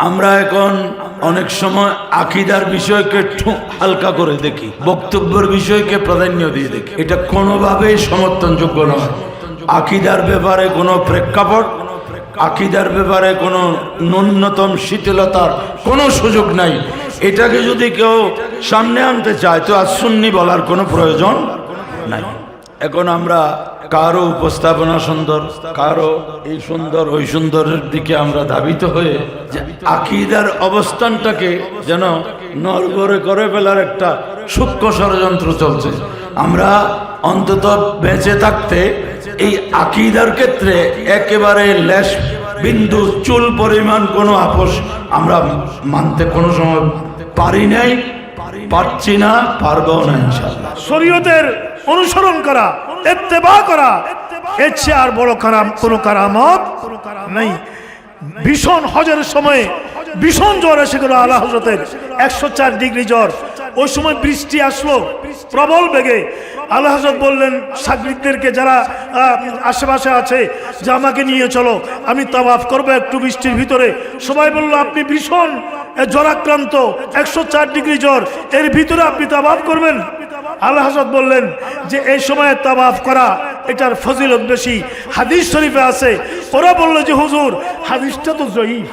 আমরা এখন অনেক সময় আকীদার বিষয়কে একটু হালকা করে দেখি, বক্তব্যের বিষয়কে প্রাধান্য দিয়ে দেখি। এটা কোনোভাবেই সমর্থনযোগ্য নয়। আকীদার ব্যাপারে কোনো প্রেক্ষাপট, আকীদার ব্যাপারে কোনো ন্যূনতম শিথিলতার কোনো সুযোগ নাই। এটাকে যদি কেউ সামনে আনতে চায় তো আর সুন্নি বলার কোনো প্রয়োজন নাই। এখন আমরা কারো উপস্থাপনা সুন্দর, কারো এই সুন্দর ওই সুন্দরের দিকে আমরা ধাবিত হয়ে আকীদার অবস্থানটাকে যেন নড়বড়ে করে ফেলার একটা সূক্ষ্ম ষড়যন্ত্র চলছে। আমরা অন্তত বেঁচে থাকতে এই আকীদার ক্ষেত্রে একেবারে লেশ বিন্দু চুল পরিমাণ কোনো আপোষ আমরা মানতে কোনো সময় পারি নাই, পারছি না, পারবো না ইনশাআল্লাহ। শরীয়তের অনুসরণ করা, ইত্তেবা করা, এর চেয়ে আর বড় কোনো কারামত নেই। ভীষণ হজের সময় ভীষণ জ্বর এসে গেল আলা হযরতের, 104 ডিগ্রি জ্বর। ওই সময় বৃষ্টি আসলো প্রবল বেগে। আলা হযরত বললেন সাগরিকদেরকে, যারা আশেপাশে আছে, যে আমাকে নিয়ে চলো, আমি তাওয়াফ করবো একটু বৃষ্টির ভিতরে। সবাই বলল আপনি ভীষণ জ্বরাক্রান্ত, 104 ডিগ্রি জ্বর, এর ভিতরে আপনি তাওয়াফ করবেন? আল্লাহ হযরত বললেন যে এই সময়ে তাওয়াফ করা এটার ফজিলত বেশি, হাদিস শরীফে আছে। ওরা বলল যে হুজুর হাদিসটা তো জয়ীফ,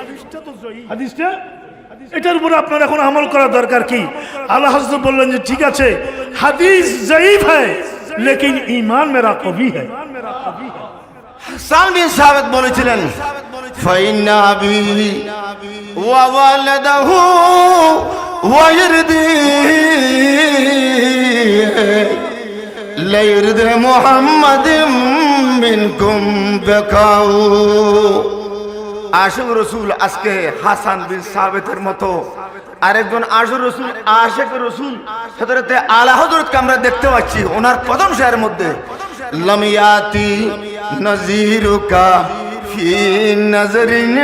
হাদিসটা এটার উপরে আপনার এখন আমল করা দরকার কি? আল্লাহ হযরত বললেন যে ঠিক আছে, হাদিস জয়ীফ হ্যায় লেকিন ঈমান মেরা কবি হ্যায়। হাসান বিন সাবিত বলেছিলেন ফাইন্না আবি ওয়া ওয়ালাদাহু ওয়া ইরদি লা ইরদি মুহাম্মাদিন মিনকুম বাকাউ। আশিক রাসূল আজকে হাসান বিন সাবিতের মতো আরেকজন আশিক রাসূল হযরতে আলা হযরতকে আমরা দেখতে পাচ্ছি ওনার প্রথম শেয়ারের মধ্যে, লাম ইয়াতি নজিরুকা ফি নজরিন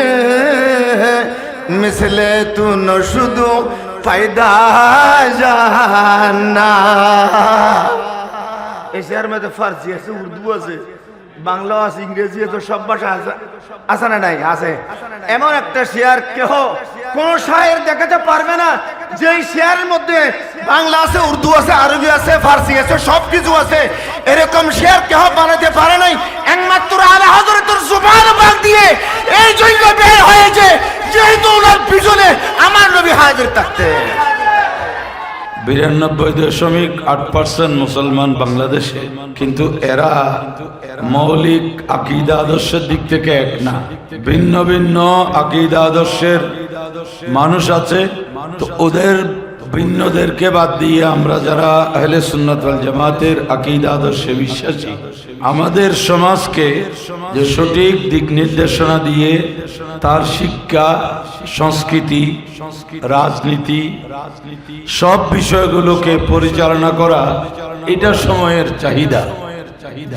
মিসলে তু নশুদু ফায়দা জানা। এই শেয়ার মধ্যে ফার্সি আছে, উর্দু আছে, বাংলা আছে, ইংরেজি আছে, সব ভাষা আছে না নাই? আছে। এমন একটা শেয়ার কেহ কোন শায়ের দেখাতে পারবে না যে এই শেয়ারের মধ্যে বাংলা আছে, উর্দু আছে, আরবি আছে, ফার্সি আছে, সব কিছু আছে। এরকম শেয়ার কেহ বানাতে পারে নাই, একমাত্র আলা হযরতের জুবান পাক দিয়ে এই জন্য বের হয়েছে, যেহেতু ওনার পিছনে আমার নবী হাজির থাকতেন। 92.8% মুসলমান বাংলাদেশে, কিন্তু এরা মৌলিক আকীদা আদর্শের দিক থেকে এক না। ভিন্ন ভিন্ন আকীদা আদর্শের মানুষ আছে, তো ওদের ভিন্নদেরকে বাদ দিয়ে আমরা যারা আহলে সুন্নাত ওয়াল জামাতের আকীদা আদর্শে বিশ্বাসী, আমাদের সমাজকে যে সঠিক দিক নির্দেশনা দিয়ে তার শিক্ষা, সংস্কৃতি, রাজনীতি, সব বিষয়গুলোকে পরিচালনা করা, এটা সময়ের চাহিদা,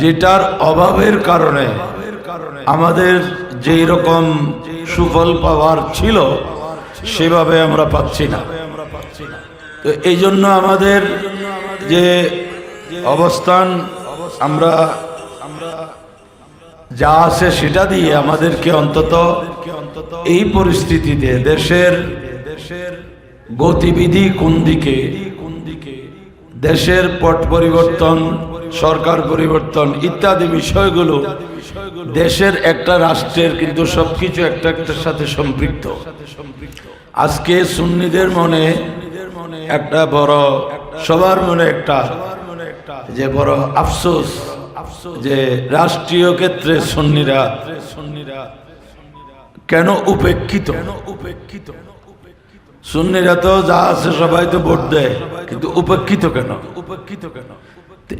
যেটার অভাবের কারণে আমাদের যেই রকম সুফল পাওয়ার ছিল সেভাবে আমরা পাচ্ছি না। তো এই জন্য আমাদের যে অবস্থান, আমরা যা আছে সেটা দিয়ে আমাদেরকে অন্তত এই পরিস্থিতিতে দেশের গতিবিধি কোন দিকে, দেশের পট পরিবর্তন, সরকার পরিবর্তন ইত্যাদি বিষয়গুলো দেশের একটা রাষ্ট্রের কিন্তু সবকিছু একটা একটার সাথে সম্পৃক্ত। আজকে সুন্নিদের মনে একটা বড়, সবার মনে একটা যে বড় আফসোস যে রাষ্ট্রীয় ক্ষেত্রে সুন্নিরা কেন উপেক্ষিত। সুন্নিরা তো যা আছে সবাই তো ভোট দেয়, কিন্তু উপেক্ষিত কেন?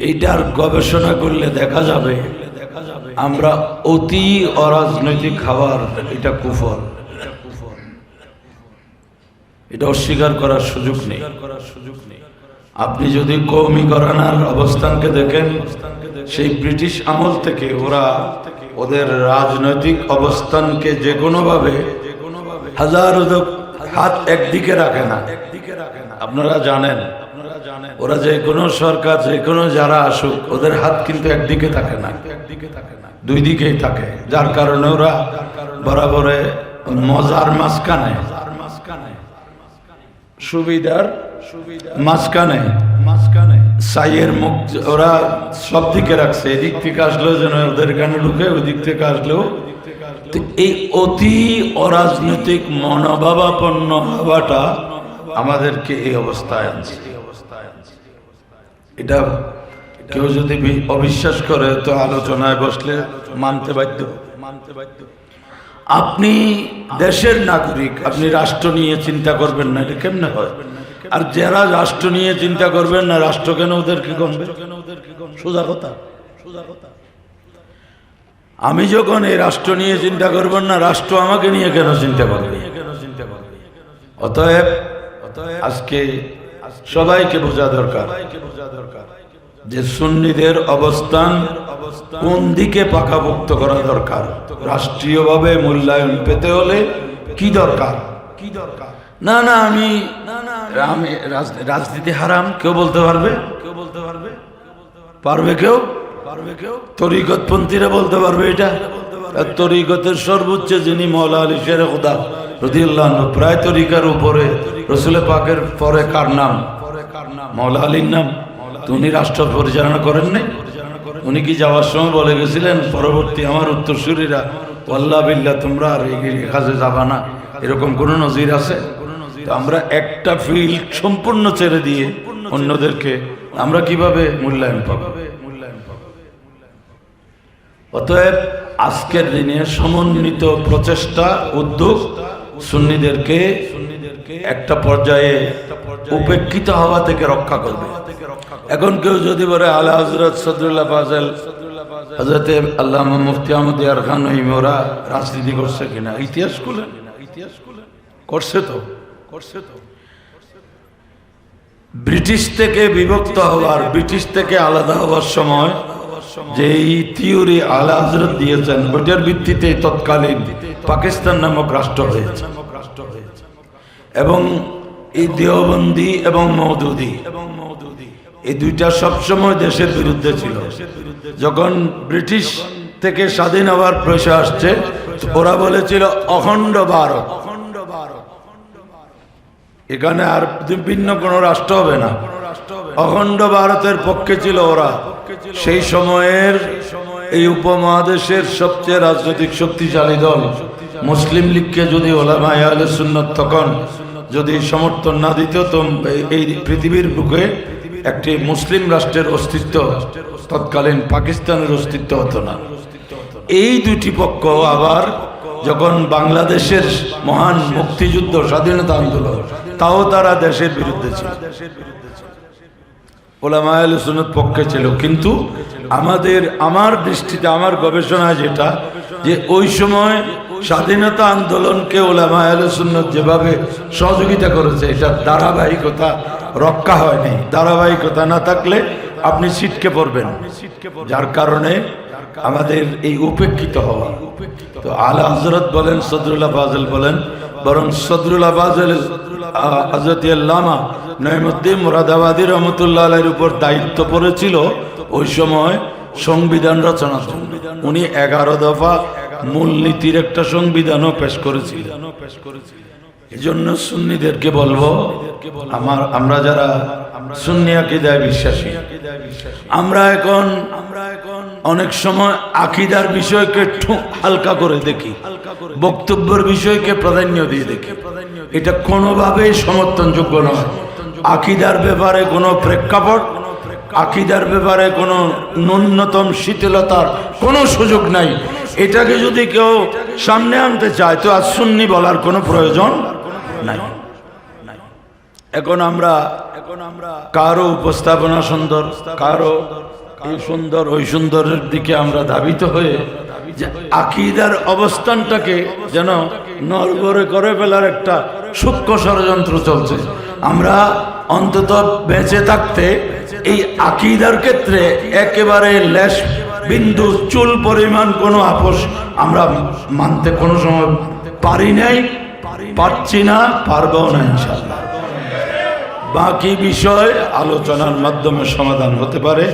এইটার গবেষণা করলে দেখা যাবে আমরা অতি অরাজনৈতিক খাবার, এটা কুফর, এটা অস্বীকার করার সুযোগ নেই। আপনি যদি কওমি ঘরানার অবস্থানকে দেখেন, সেই ব্রিটিশ আমল থেকে ওরা ওদের রাজনৈতিক অবস্থানকে যে কোনোভাবে হাজার হাত একদিকে রাখে না। আপনারা জানেন ওরা যে কোনো সরকার, যে কোনো যারা আসুক, ওদের হাত কিন্তু একদিকে থাকে না, দুই দিকেই থাকে। যার কারণে ওরা বরাবরে মজার মাঝখানে, সুবিধার মাঝখানে সাইয়ের মুখ ওরা সব দিকে রাখছে, এদিক থেকে আসলেও যেন ওদের কানে ঢুকে, ওই দিক থেকে আসলেও। এই অতি অরাজনৈতিক মনোভাবাপন্ন হওয়াটা আমাদেরকে এই অবস্থায় আনছে। এটা কেউ যদি অবিশ্বাস করে তো আলোচনায় বসলে মানতে বাধ্য। আপনি দেশের নাগরিক, আপনি রাষ্ট্র নিয়ে চিন্তা করবেন না, এটা কেমনে হয়? আর যারা রাষ্ট্র নিয়ে চিন্তা করবেন না, রাষ্ট্র কেন ওদেরকে গণবে? সোজা কথা। আমি যখন এই রাষ্ট্র নিয়ে চিন্তা করবেন না, রাষ্ট্র আমাকে নিয়ে কেন চিন্তা করবে? অতএব আজকে সবাইকে বোঝা দরকার যে সুন্নিদের অবস্থান কোন দিকে পাকাপোক্ত করা দরকার। রাষ্ট্রীয়ভাবে মূল্যায়ন পেতে হলে কি দরকার? না না আমি রাজনীতি হারাম কেউ বলতে পারবে? পারবে কেউ? তরিকতপন্থীরা বলতে পারবে এটা? তরিকতের সর্বোচ্চ যিনি মওলা আলী শের খুদা রাদিয়াল্লাহু আনহু, প্রায় তরিকার উপরে রসুল পাকের পরে কার নাম? মওলা আলীর নাম। উনি রাষ্ট্র পরিচালনা করেন নাই? উনি কি যাওয়ার সময় বলে গেছিলেন পরবর্তী আমার উত্তরসূরিরা আল্লাহ বিল্লাহ তোমরা আর এই কাজে যাবা না? এরকম কোন নজির আছে? তো আমরা একটা ফিল্ড সম্পূর্ণ ছেড়ে দিয়ে অন্যদেরকে আমরা কিভাবে মূল্যায়ন পাবো? অতএব আজকের দিনে সমন্বিত প্রচেষ্টা, উদ্যোগ সুন্নিদেরকে একটা পর্যায়ে উপেক্ষিত হওয়া থেকে রক্ষা করবে। এখন কেউ যদি বলে আলা হযরত সদরুল্লাহ ফাজল হযরত আল্লামা মুফতি আহমদ ইয়ার খান ওরা রাজনীতি করছে কিনা? ইতিহাস খুলেন, করছে তো। ব্রিটিশ থেকে বিভক্ত হওয়ার, ব্রিটিশ থেকে আলাদা হওয়ার সময় যে থিওরি আলা হযরত দিয়েছেন, ওটার ভিত্তিতে তৎকালীন পাকিস্তান নামক রাষ্ট্র হয়েছে। এবং এই দেওবন্দি এবং মওদুদি এই দুইটা সবসময় দেশের বিরুদ্ধে ছিল। যখন ব্রিটিশ থেকে স্বাধীন হওয়ার প্রশ্ন আসছে, ওরা বলেছিল অখণ্ড ভারত, এখানে আর ভিন্ন কোনো রাষ্ট্র হবে না, অখণ্ড ভারতের পক্ষে ছিল ওরা। সেই সময়ের এই উপমহাদেশের সবচেয়ে রাজনৈতিক শক্তিশালী দল মুসলিম লীগকে যদি ওলামায়ে আহলে সুন্নাত তখন যদি সমর্থন না দিত, তো এই পৃথিবীর বুকে একটি মুসলিম রাষ্ট্রের অস্তিত্ব, তৎকালীন পাকিস্তানের অস্তিত্ব হতো না। এই দুটি পক্ষ আবার যখন বাংলাদেশের মহান মুক্তিযুদ্ধ, স্বাধীনতা আন্দোলন, তাও তারা দেশের বিরুদ্ধে ছিল, ওলামায়ে আহলে সুন্নাত পক্ষে ছিল। কিন্তু আমার দৃষ্টিতে, আমার গবেষণায় যেটা, যে ওই সময় স্বাধীনতা আন্দোলনকে ওলামায়ে আহলে সুন্নাত যেভাবে সহযোগিতা করেছে, এটা ধারাবাহিকতা রক্ষা হয়নি। ধারাবাহিকতা না থাকলে আপনি ছিটকে পড়বেন, যার কারণে আমাদের এই উপেক্ষিত হওয়া। তো আলা হযরত বলেন, সদরুল্লাহ ফাজল বলেন, বরং সদরুল্লাহ ফাজল হযরত আল্লামা নঈমুদ্দিন মুরাদাবাদী রহমতুল্লাহ আলাইহির উপর দায়িত্ব পড়েছিল ওই সময় সংবিধান রচনার জন্য। উনি 11 দফা মূলনীতির একটা সংবিধানও পেশ করেছিলেন। এই জন্য সুন্নিদেরকে বলবো, আমরা যারা সুন্নি আকীদায় বিশ্বাসী, আমরা এখন অনেক সময় আকীদার বিষয়কে হালকা করে দেখি, বক্তব্যের বিষয়কে প্রাধান্য দিয়ে দেখি। এটা কোনোভাবেই সমর্থনযোগ্য নয়। আকীদার ব্যাপারে কোনো প্রেক্ষাপট, আকীদার ব্যাপারে কোনো ন্যূনতম শিথিলতার কোনো সুযোগ নাই। এটাকে যদি কেউ সামনে আনতে চায় তো আর সুন্নি বলার কোনো প্রয়োজন নাই। এখন আমরা কারো উপস্থাপনা সুন্দর, কারো এই সুন্দর ওই সুন্দরের দিকে আমরা ধাবিত হয়ে যে আকীদার অবস্থানটাকে যেন নড়বড়ে করে ফেলার একটা সূক্ষ্ম ষড়যন্ত্র চলছে। আমরা অন্তত বেঁচে থাকতে এই আকীদার ক্ষেত্রে একেবারে লেশ বিন্দু চুল পরিমাণ কোনো আপোষ আমরা মানতে কোনো সময় পারি নাই, পারছি না, পারবো না ইনশাআল্লাহ। বাকি বিষয় আলোচনার মাধ্যমে সমাধান হতে পারে।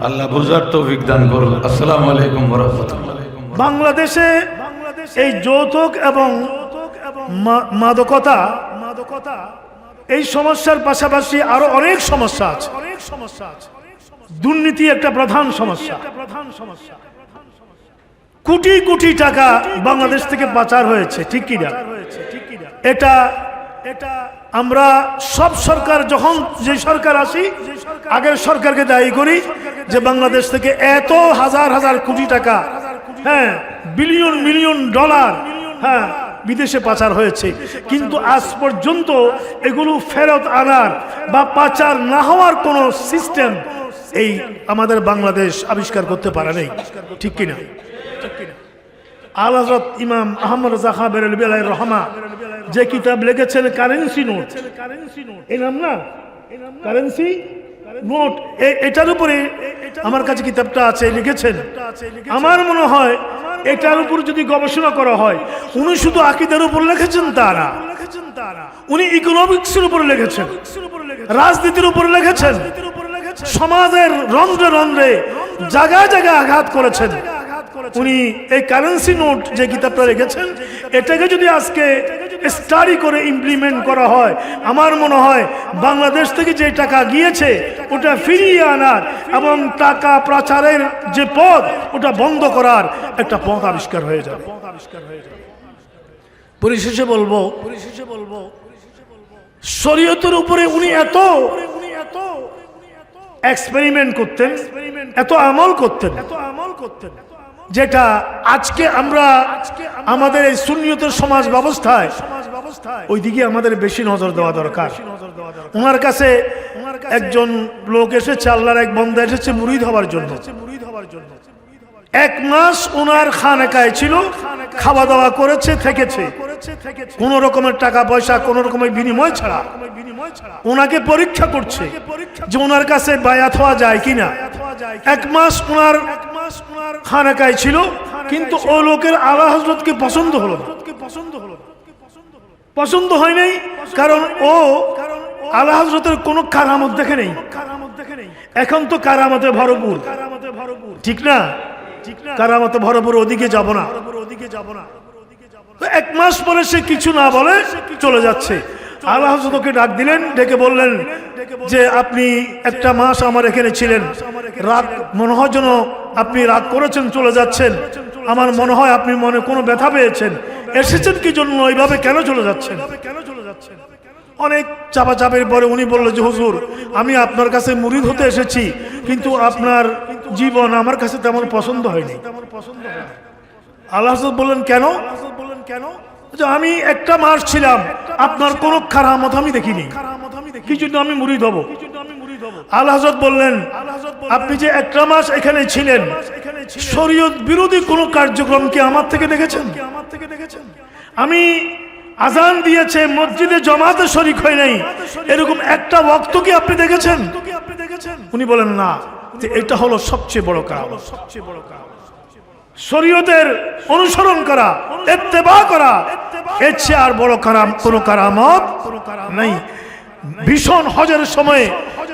আল্লাহ বুঝার তৌফিক দান করুন। আসসালামু আলাইকুম ওয়া রাহমাতুল্লাহ। বাংলাদেশে এই যৌতুক এবং মাদকতা এই সমস্যার পাশাপাশি আরো অনেক সমস্যা আছে। দুর্নীতি একটা প্রধান সমস্যা। কোটি কোটি টাকা বাংলাদেশ থেকে পাচার হয়েছে, ঠিক কিনা? এটা আমরা সব সরকার, যখন যে সরকার আসি, আগের সরকারকে দায়ী করি যে বাংলাদেশ থেকে এত হাজার হাজার কোটি টাকা, হ্যাঁ, বিলিয়ন মিলিয়ন ডলার, হ্যাঁ, বিদেশে পাচার হয়েছে। কিন্তু আজ পর্যন্ত এগুলো ফেরত আনার বা পাচার না হওয়ার কোনো সিস্টেম এই আমাদের বাংলাদেশ আবিষ্কার করতে পারে নাই, ঠিক কিনা? আলা হযরত ইমাম আহমদ রাজা খান বেরেলভী আলাইহির রহমা যে কিতাব লিখেছেন কারেন্সি নোট, এই নাম না, কারেন্সি নোট, এটার উপরে আমার কাছে কিতাবটা আছে, লিখেছেন। আমার মনে হয় এটার উপর যদি গবেষণা করা হয়, উনি শুধু আকীদার উপর লিখেছেন তা না, উনি ইকোনমিক্সের উপর লিখেছেন, রাজনীতির উপর লিখেছেন, সমাজের রন্ধ্রে রন্ধ্রে জায়গায় জায়গায় আঘাত করেছেন উনি। এই কারেন্সি নোট যে কিতাবটা রেখেছেন, এটাকে যদি আজকে স্টাডি করে ইমপ্লিমেন্ট করা হয়, আমার মনে হয় বাংলাদেশ থেকে যে টাকা গিয়েছে ওটা ফিরিয়ে আনার এবং টাকা পাচারের যে পথ ওটা বন্ধ করার একটা পথ আবিষ্কার হয়ে যাবে। পরিশেষে বলবো, শরীয়তের উপরে উনি এত এক্সপেরিমেন্ট করতেন, এত আমল করতেন, যেটা আজকে আমরা আমাদের এই সুন্নিয়তের সমাজ ব্যবস্থায় ওই দিকে আমাদের বেশি নজর দেওয়া দরকার। ওনার কাছে একজন লোক এসেছে, আল্লাহর এক বান্দা এসেছে মুরিদ হওয়ার জন্য। 1 মাস ওনার খানেকায় ছিল, খাওয়া দাওয়া করেছে, থেকেছে, কোন রকমের টাকা পয়সা, কোন রকমের বিনিময় ছাড়া। ওনাকে পরীক্ষা করছে যে ওনার কাছে বায়াত হওয়া যায় কিনা। 1 মাস ওনার খানেকায় ছিল, কিন্তু ও লোকের আলা হযরতকে পছন্দ হলো না, পছন্দ হয় নাই, কারণ ও আলা হযরতের কোনো কারামত দেখে নেই। এখন তো কারামতে ভরপুর, ঠিক না? কারামতে ভরপুর, ওদিকে যাব না। 1 মাস পরে সে কিছু না বলে চলে যাচ্ছে। আলা হযরতকে ডাক দিলেন, ডেকে বললেন যে আপনি 1 মাস আমার এখানে ছিলেন, রাত মনে হয় যেন আপনি রাত করেছেন, চলে যাচ্ছেন। আমার মনে হয় আপনি মনে কোনো ব্যথা পেয়েছেন, এসেছেন কি জন্য, এইভাবে কেন চলে যাচ্ছেন? অনেক চাপাচাপির পরে উনি বললেন যে হুজুর, আমি আপনার কাছে মুরিদ হতে এসেছি, কিন্তু আপনার জীবন আমার কাছে তেমন পছন্দ হয়নি। আল্লাহ বললেন কেন? যে আমি 1 মাস ছিলাম, আপনার কোন কারামত আমি দেখিনি, কি জন্য আমি মুরিদ হব? আল্লাহ বললেন আপনি যে 1 মাস এখানে ছিলেন, শরীয়ত বিরোধী কোন কার্যক্রম কি আমার থেকে দেখেছেন? আমি আজান দিয়েছে, মসজিদে জমাতে শরীক হয় নাই, এরকম একটা ওয়াক্ত কি আপনি দেখেছেন? উনি বলেন না। এটা হলো সবচেয়ে বড় কারামত। শরীয়তের অনুসরণ করা, ইত্তেবা করা, এর চেয়ে আর বড় কোন কারামত নাই। ভীষণ হজের সময়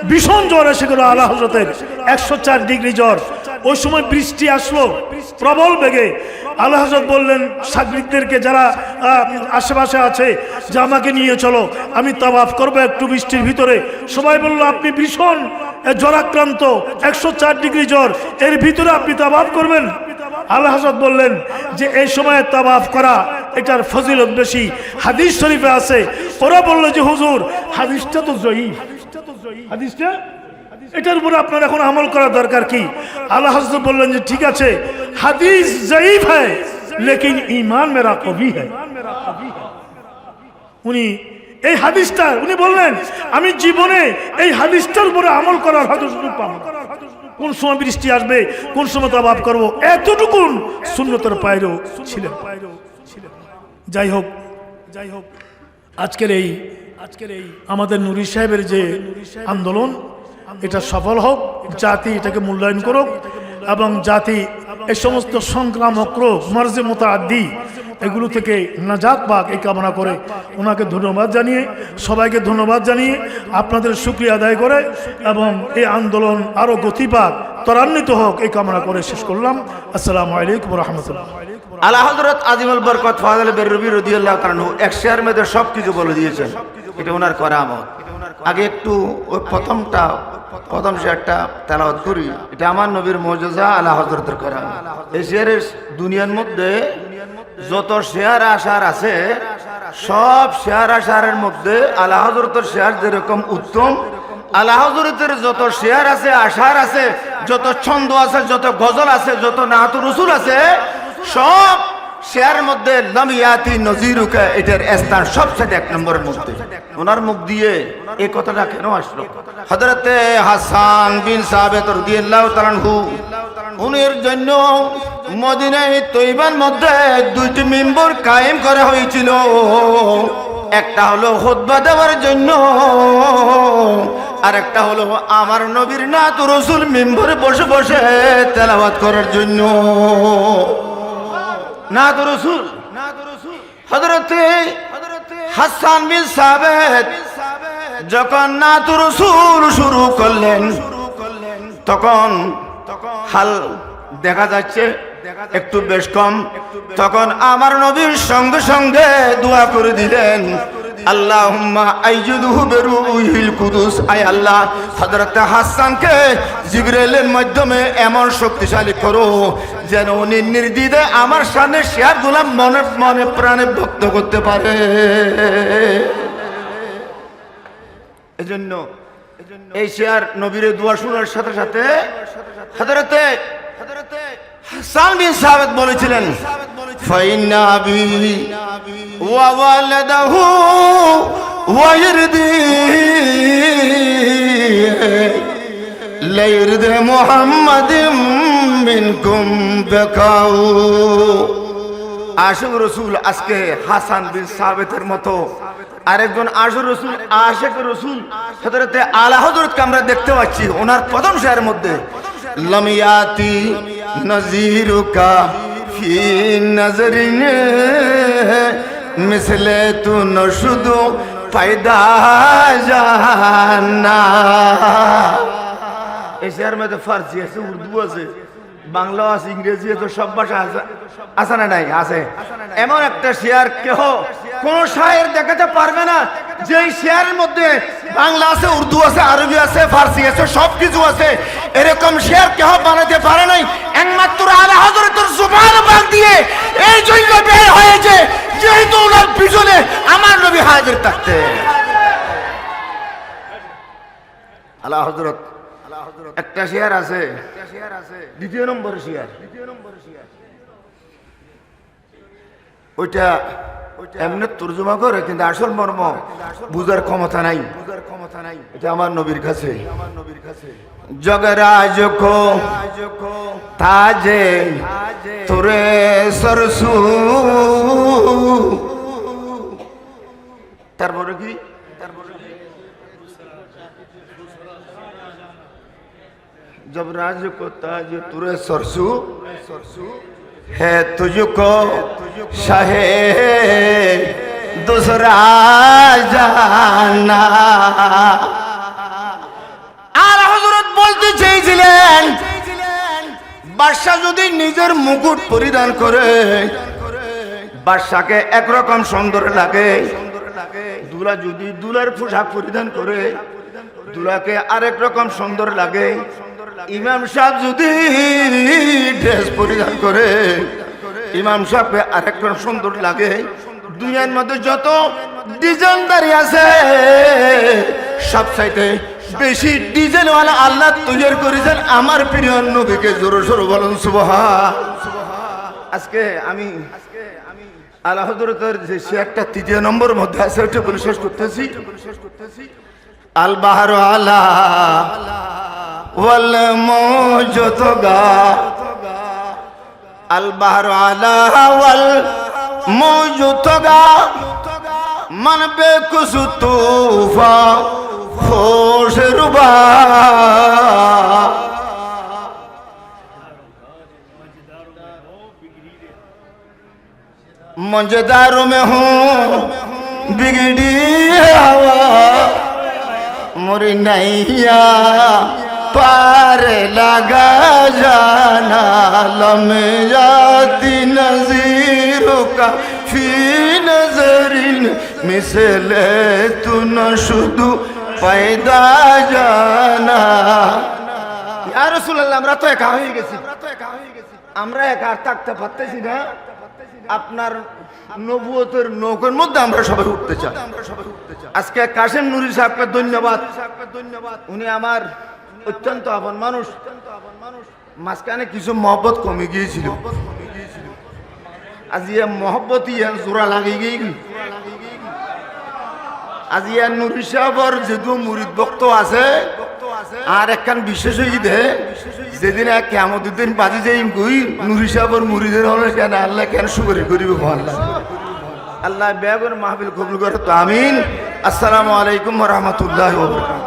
ভীষণ জ্বর এসে গেল আলা হযরতের, 104 ডিগ্রি জ্বর। ওই সময় বৃষ্টি আসলো প্রবল বেগে। আলা হযরত বললেন সাগরিকদেরকে, যারা আশেপাশে আছে, যে আমাকে নিয়ে চলো, আমি তাওয়াফ করবো একটু বৃষ্টির ভিতরে। সবাই বলল আপনি ভীষণ জ্বরাক্রান্ত, 104 ডিগ্রি জ্বর, এর ভিতরে আপনি তাওয়াফ করবেন? আলা হযরত বললেন যে এই সময় তাওয়াফ করা, এটার ফজিলত বেশি, হাদিস শরীফে আছে। ওরা বলল যে হুজুর, হাদিসটা তো জয়ীফ, হাদিসটা, এটার উপরে আপনার এখন আমল করার দরকার কি? আলা হযরত বললেন যে ঠিক আছে, হাদিস জয়ীফ হ্যায় লেকিন ঈমান মেরা কবি হ্যায়। উনি এই হাদিসটা, উনি বললেন আমি জীবনে এই হাদিসটার উপরে আমল করার হয়তো সুযোগ পাবো না। কোন সময় বৃষ্টি আসবে, কোন সময় তাওয়াফ করব, এতটুকুন সুন্নতের পায়রো ছিলেন। যাই হোক, আজকের এই আমাদের নুরি সাহেবের যে আন্দোলন, এটা সফল হোক, জাতি এটাকে মূল্যায়ন করুক, এবং জাতি এই সমস্ত সংক্রামক রোগ, মারজে মুতাআদ্দি, এগুলো থেকে নাজাত পাক, এই কামনা করে ওনাকে ধন্যবাদ জানিয়ে, সবাইকে ধন্যবাদ জানিয়ে, আপনাদের শুকরিয়া আদায় করে, এবং এই আন্দোলন আরো গতি পাক, ত্বরান্বিত হোক, এই কামনা করে শেষ করলাম। আসসালামু আলাইকুম ওয়া রাহমাতুল্লাহ। আলা হযরত আজিমুল বরকত ফাযিল বেররবি রাদিয়াল্লাহু তাআলা এক শেয়ার মধ্যে সবকিছু বলে দিয়েছেন। এটা ওনার করামত। আগে একটু ওই প্রথম শেয়ারটা তেলাওয়াত করি। এটা আমার নবীর মুজিজা আলা হযরতের করামত। এই শেয়ারের দুনিয়ার মধ্যে যত শেয়ার আশার আছে সব শেয়ার আশারের মধ্যে আলা হযরতের শেয়ার যেরকম উত্তম, আলা হযরতের যত শেয়ার আছে আশার আছে, যত ছন্দ আছে, যত গজল আছে, যত নাতুর রসুল আছে, সব শেয়ার মধ্যে লামিয়াতি নজিরুকা এটার স্থান সবচেয়ে এক নম্বরের মধ্যে। ওনার মুখ দিয়ে এই কথাটা কেন আসলো? হযরতে হাসান বিন সাবিত রাদিয়াল্লাহু তাআলা আনহু উনির জন্য মদিনায় তৈবার মধ্যে দুইটি মিম্বর কায়েম করা হয়েছিল। একটা হলো খুতবা দেওয়ার জন্য, আর একটা হলো আমার নবীর নাত রাসূল মিম্বরে বসে বসে তেলাওয়াত করার জন্য। নাত রাসূল হযরতে হাসান বিন সাবিত যখন নাত রাসূল শুরু করলেন তখন হাল দেখা যাচ্ছে একটু বেশ কম। তখন আমার নবীর সঙ্গে সঙ্গে দোয়া করে দিলেন, আল্লাহুম্মা আইয়িদহু বিরূহিল কুদুস। আয় আল্লাহ, হযরত হাসানকে জিবরাইলের মাধ্যমে এমন শক্তিশালী করো যেন উনি নির্দ্বিধায় আমার সামনে শেয়ারগুলো মনে মনে প্রাণে ভক্ত করতে পারে। এজন্য এই শেয়ার নবীর দোয়া শোনার সাথে সাথে হযরতে হাসান বিন সাবিত বলেছিলেন, ফাইন্না আবি ওয়া ওয়ালাদাহু ওয়া ইরদি লা ইরদি মুহাম্মাদিন মিনকুম বাকাউ। আশিক রাসূল আজকে হাসান বিন সাবিতের মতো আরেকজন আশিক রাসূল হযরতে আলা হযরতকে আমরা দেখতে পাচ্ছি ওনার প্রথম শেয়ারের মধ্যে, লামিয়াতি নজিরুকা ফি নজরিন মিসলে তু নশুদু ফায়দা জাহান্না। এই শেয়ার মধ্যে ফার্সি আছে, উর্দু আছে, বাংলা আছে, ইংরেজি আছে, সব ভাষা আছে না নাই? আছে। এমন একটা শেয়ার কেহ কোন শায়ের দেখাতে পারবে না যে শেয়ারের মধ্যে বাংলা আছে, উর্দু আছে, আরবি আছে, ফার্সি আছে, সবকিছু আছে। এরকম শেয়ার কেহ বানাতে পারে নাই, একমাত্র আলা হযরতের জুবান পাক দিয়ে এই জন্য বের হয়েছে যেহেতু ওনার পিছনে আমার নবী হাজির থাকতে। আলা হযরত একটা শেয়ার আছে, দ্বিতীয় নম্বর শেয়ার। ওইটা এমনি তর্জমা করে কিন্তু আসল মর্ম বুঝার ক্ষমতা নাই। এটা আমার নবীর কাছে জগরাজ কো তাজে তোরে সরসু। তারপরে কি जब राज को ताज तुरे सरसू है तुझको शाहे दूसरा जाना। আর হযরত বলতে চেয়েছিলেন বাদশা যদি নিজের মুকুট পরিধান করে বাদশাকে একরকম সুন্দর লাগে, দুলা যদি দুলার পোশাক পরিধান করে দুলাকে আরেক রকম সুন্দর লাগে, ইমাম সাহেব যদি ড্রেস পরিধান করে ইমাম সাহেবকে আরেক রকম সুন্দর লাগে। দুনিয়ার মধ্যে যত ডিজাইনদারি আছে সবচাইতে বেশি ডিজাইনওয়ালা আল্লাহ তৈরি করেছেন আমার প্রিয় নবীকে। জোরে সোরে বলুন সুবহান। আজকে আমি আলা হযরতের যে শেয়ারটা তৃতীয় নম্বর মধ্যে আছে ওটা বলে শেষ করতেছি। আল বাহর আলা ওয়াল মওজুতগা, আল বাহর আলা ওয়াল মওজুতগা মান বে কুসু তুফা খোশ রুবা। मजेदारों में हूँ बिगड़ी हवा मोरी नैया पार लगा जाना लम्याती नज़ीरों का फी नज़रिन मिसले तू न शुदु पैदा जाना। या রাসূলুল্লাহ আমরা তো একা হয়ে গেছি, আমরা একা আর থাকতে পারতেছি না। আপনার নবুয়তের নৌকার মধ্যে আমরা সবাই উঠতে চাই। আজকে কাশেম নুরি সাহেবকে ধন্যবাদ, উনি আমার অত্যন্ত আপন মানুষ। মাঝখানে কিছু মহব্বত কমে গিয়েছিল, আজ ইয়ে মহব্বত ইয়ে জোড়া লাগিয়ে গিয়ে আজ ইয়ে নুরি সাহেবর যেহেতু মুরিদ ভক্ত আছে আর একখান বিশেষ হয়ে দে যেদিন এক কিয়ামতের দিন বাজি যাই কই নুরি সাহেবর মুরিদের হলে কেন আল্লাহ কেন শুকর করিব আল্লাহ। আল্লাহ বেগর মাহফিল কবুল করে তো আমিন। আসসালামু আলাইকুম ওয়া রাহমাতুল্লাহি ওয়া বারাকাতুহু।